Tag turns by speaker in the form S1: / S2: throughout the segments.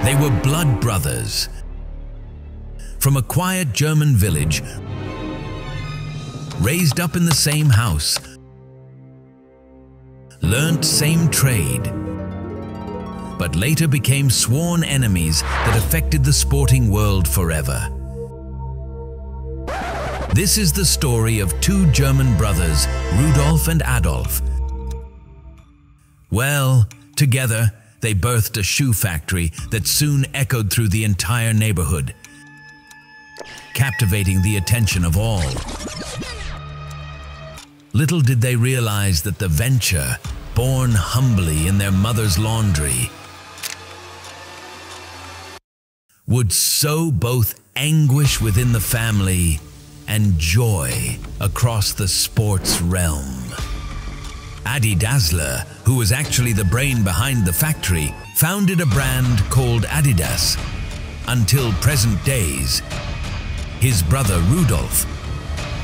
S1: They were blood brothers. From a quiet German village, raised up in the same house, learnt same trade, but later became sworn enemies that affected the sporting world forever. This is the story of two German brothers, Rudolf and Adolf. Well, together, they birthed a shoe factory that soon echoed through the entire neighborhood, captivating the attention of all. Little did they realize that the venture, born humbly in their mother's laundry, would sow both anguish within the family and joy across the sports realm. Dassler, who was actually the brain behind the factory, founded a brand called Adidas. Until present days, his brother Rudolf,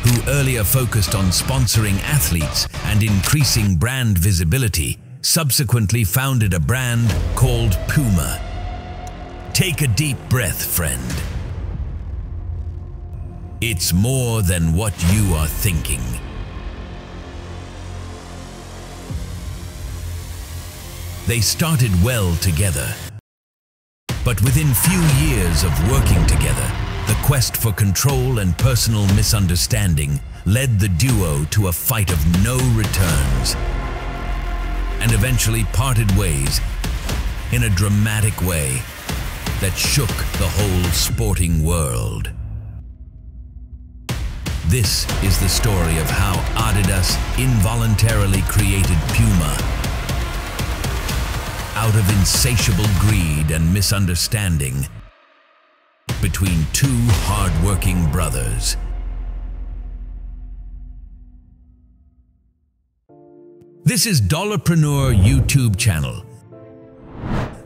S1: who earlier focused on sponsoring athletes and increasing brand visibility, subsequently founded a brand called Puma. Take a deep breath, friend. It's more than what you are thinking. They started well together, but within few years of working together, the quest for control and personal misunderstanding led the duo to a fight of no returns, and eventually parted ways in a dramatic way that shook the whole sporting world. This is the story of how Adidas involuntarily created Puma out of insatiable greed and misunderstanding between two hard-working brothers. This is DollarPreneur YouTube channel.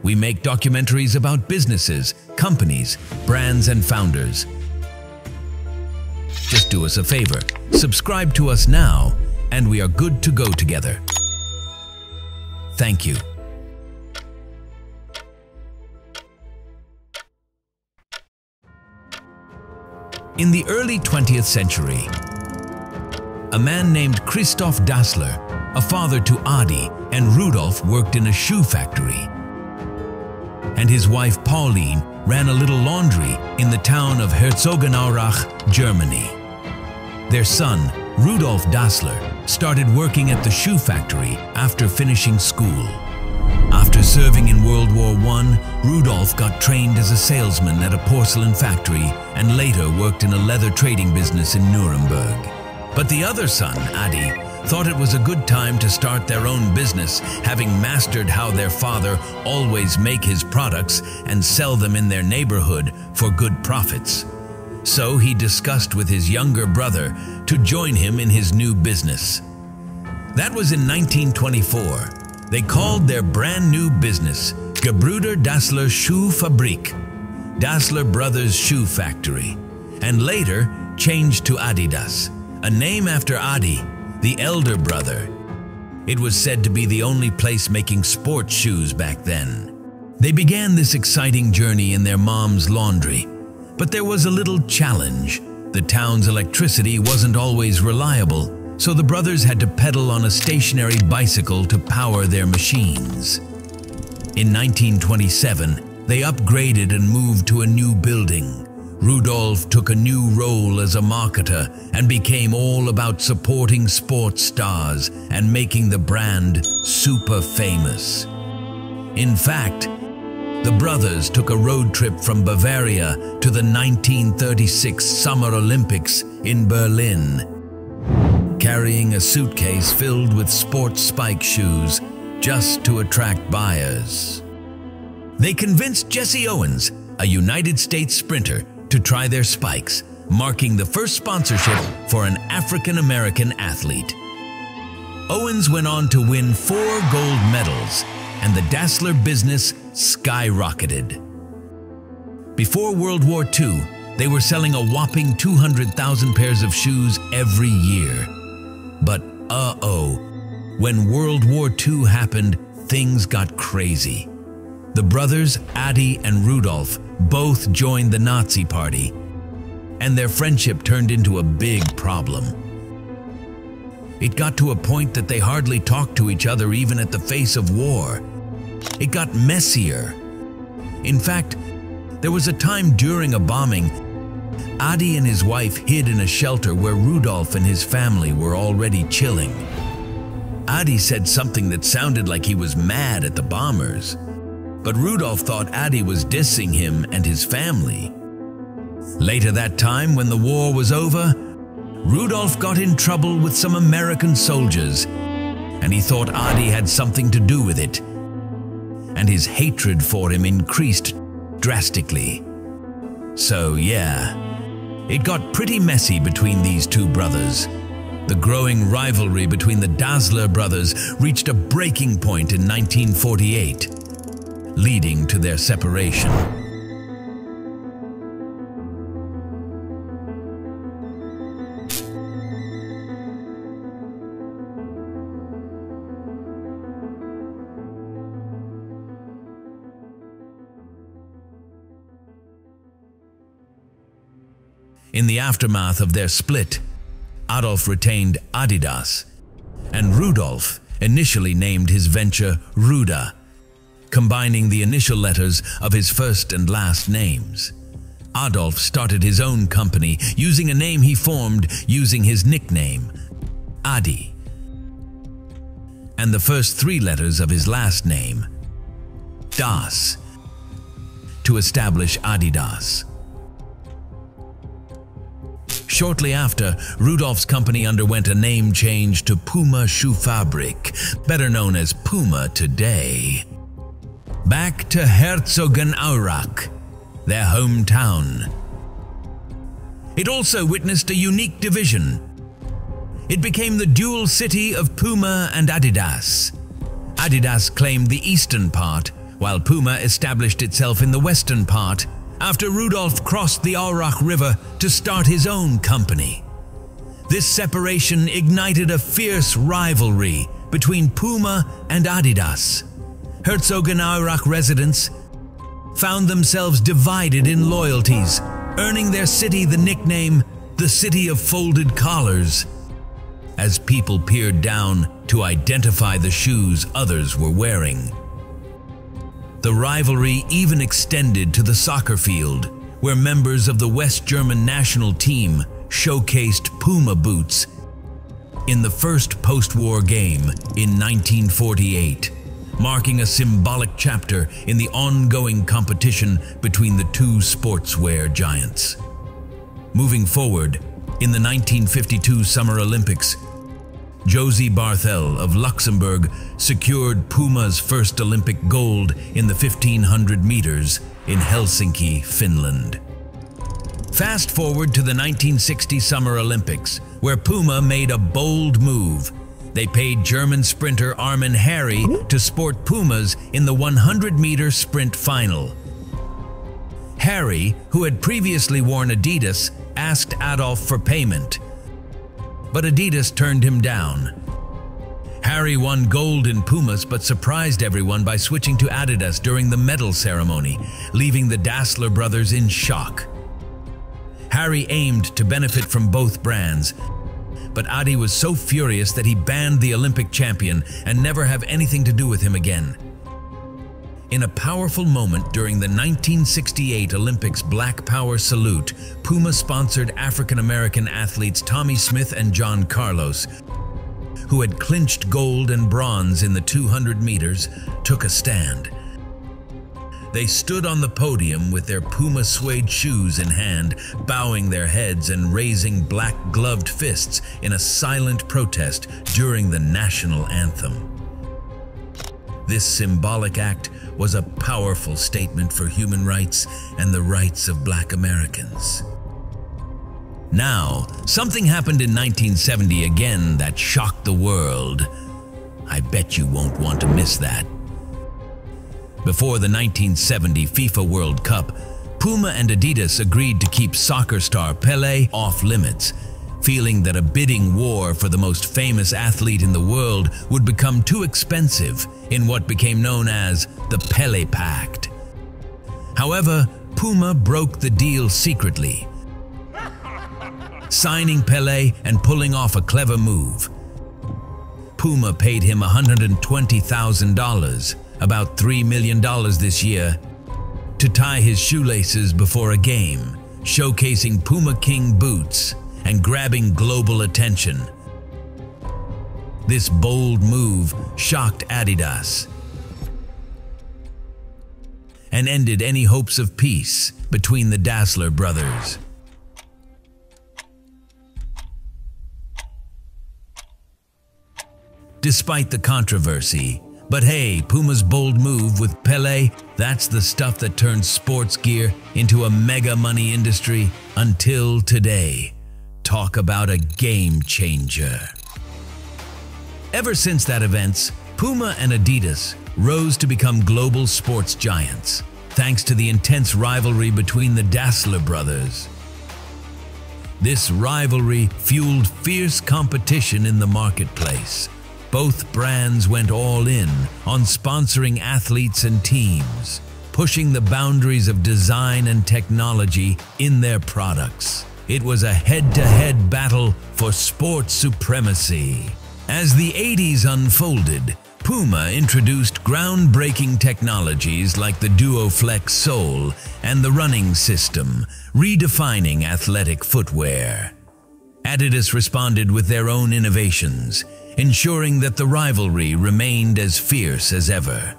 S1: We make documentaries about businesses, companies, brands, and founders. Just do us a favor, subscribe to us now, and we are good to go together. Thank you. In the early 20th century, a man named Christoph Dassler, a father to Adi and Rudolf, worked in a shoe factory. And his wife Pauline ran a little laundry in the town of Herzogenaurach, Germany. Their son, Rudolf Dassler, started working at the shoe factory after finishing school. After serving in World War I, Rudolf got trained as a salesman at a porcelain factory and later worked in a leather trading business in Nuremberg. But the other son, Adi, thought it was a good time to start their own business, having mastered how their father always make his products and sell them in their neighborhood for good profits. So he discussed with his younger brother to join him in his new business. That was in 1924. They called their brand new business Gebrüder Dassler Schuhfabrik, Dassler Brothers Shoe Factory, and later changed to Adidas, a name after Adi, the elder brother. It was said to be the only place making sports shoes back then. They began this exciting journey in their mom's laundry, but there was a little challenge. The town's electricity wasn't always reliable, so the brothers had to pedal on a stationary bicycle to power their machines. In 1927, they upgraded and moved to a new building. Rudolf took a new role as a marketer and became all about supporting sports stars and making the brand super famous. In fact, the brothers took a road trip from Bavaria to the 1936 Summer Olympics in Berlin, carrying a suitcase filled with sports spike shoes just to attract buyers. They convinced Jesse Owens, a United States sprinter, to try their spikes, marking the first sponsorship for an African-American athlete. Owens went on to win 4 gold medals, and the Dassler business skyrocketed. Before World War II, they were selling a whopping 200,000 pairs of shoes every year. But when World War II happened, things got crazy. the brothers Adi and Rudolf both joined the Nazi Party, and their friendship turned into a big problem. It got to a point that they hardly talked to each other even at the face of war. It got messier. In fact, there was a time during a bombing, Adi and his wife hid in a shelter where Rudolf and his family were already chilling. Adi said something that sounded like he was mad at the bombers, but Rudolf thought Adi was dissing him and his family. Later that time, when the war was over, Rudolf got in trouble with some American soldiers, and he thought Adi had something to do with it, and his hatred for him increased drastically. So yeah, it got pretty messy between these two brothers. The growing rivalry between the Dassler brothers reached a breaking point in 1948, leading to their separation. In the aftermath of their split, Adolf retained Adidas, and Rudolf initially named his venture Ruda, combining the initial letters of his first and last names. Adolf started his own company using a name he formed using his nickname, Adi, and the first three letters of his last name, Das, to establish Adidas. Shortly after, Rudolf's company underwent a name change to Puma Shoe Fabrik, better known as Puma today. Back to Herzogenaurach, their hometown. It also witnessed a unique division. It became the dual city of Puma and Adidas. Adidas claimed the eastern part, while Puma established itself in the western part, after Rudolf crossed the Aurach River to start his own company. This separation ignited a fierce rivalry between Puma and Adidas. Herzogenaurach residents found themselves divided in loyalties, earning their city the nickname the City of Folded Collars, as people peered down to identify the shoes others were wearing. The rivalry even extended to the soccer field, where members of the West German national team showcased Puma boots in the first post-war game in 1948, marking a symbolic chapter in the ongoing competition between the two sportswear giants. Moving forward, in the 1952 Summer Olympics, Josie Barthel of Luxembourg secured Puma's first Olympic gold in the 1500 meters in Helsinki, Finland. Fast forward to the 1960 Summer Olympics, where Puma made a bold move. They paid German sprinter Armin Harry to sport Pumas in the 100-meter sprint final. Harry, who had previously worn Adidas, asked Adolf for payment, but Adidas turned him down. Harry won gold in Pumas but surprised everyone by switching to Adidas during the medal ceremony, leaving the Dassler brothers in shock. Harry aimed to benefit from both brands, but Adi was so furious that he banned the Olympic champion and never have anything to do with him again. In a powerful moment during the 1968 Olympics Black Power Salute, Puma sponsored African-American athletes Tommy Smith and John Carlos, who had clinched gold and bronze in the 200 meters, took a stand. They stood on the podium with their Puma suede shoes in hand, bowing their heads and raising black-gloved fists in a silent protest during the national anthem. This symbolic act was a powerful statement for human rights and the rights of Black Americans. Now, something happened in 1970 again that shocked the world. I bet you won't want to miss that. Before the 1970 FIFA World Cup, Puma and Adidas agreed to keep soccer star Pelé off limits, feeling that a bidding war for the most famous athlete in the world would become too expensive in what became known as the Pelé Pact. However, Puma broke the deal secretly, signing Pelé and pulling off a clever move. Puma paid him $120,000, about $3 million this year, to tie his shoelaces before a game, showcasing Puma King boots and grabbing global attention. This bold move shocked Adidas and ended any hopes of peace between the Dassler brothers. Despite the controversy, but hey, Puma's bold move with Pelé, that's the stuff that turned sports gear into a mega money industry until today. Talk about a game changer. Ever since that event, Puma and Adidas rose to become global sports giants, thanks to the intense rivalry between the Dassler brothers. This rivalry fueled fierce competition in the marketplace. Both brands went all in on sponsoring athletes and teams, pushing the boundaries of design and technology in their products. It was a head-to-head battle for sports supremacy. As the 80s unfolded, Puma introduced groundbreaking technologies like the DuoFlex sole and the running system, redefining athletic footwear. Adidas responded with their own innovations, ensuring that the rivalry remained as fierce as ever.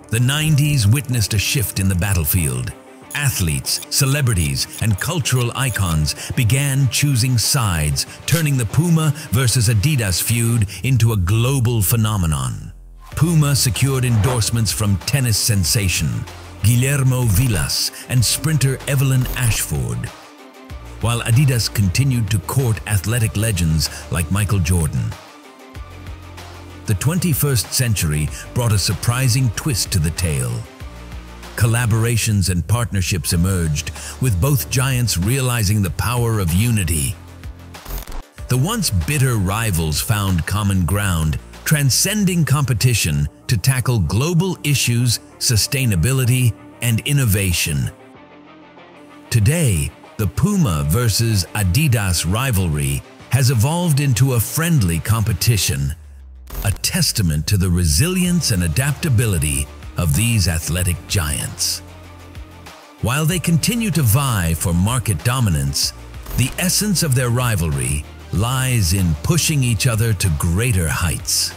S1: The 90s witnessed a shift in the battlefield. Athletes, celebrities, and cultural icons began choosing sides, turning the Puma versus Adidas feud into a global phenomenon. Puma secured endorsements from tennis sensation Guillermo Vilas and sprinter Evelyn Ashford, while Adidas continued to court athletic legends like Michael Jordan. The 21st century brought a surprising twist to the tale. Collaborations and partnerships emerged, with both giants realizing the power of unity. The once bitter rivals found common ground, transcending competition to tackle global issues, sustainability, and innovation. Today, the Puma versus Adidas rivalry has evolved into a friendly competition, a testament to the resilience and adaptability of these athletic giants. While they continue to vie for market dominance, the essence of their rivalry lies in pushing each other to greater heights.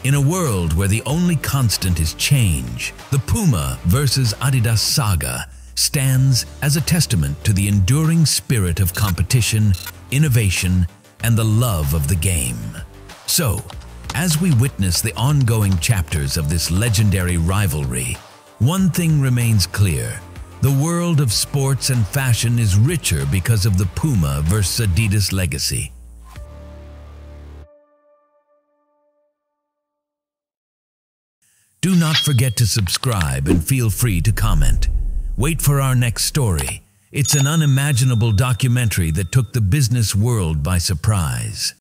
S1: In a world where the only constant is change, the Puma versus Adidas saga stands as a testament to the enduring spirit of competition, innovation, and the love of the game. So, as we witness the ongoing chapters of this legendary rivalry, one thing remains clear: the world of sports and fashion is richer because of the Puma versus Adidas legacy. Do not forget to subscribe and feel free to comment. Wait for our next story. It's an unimaginable documentary that took the business world by surprise.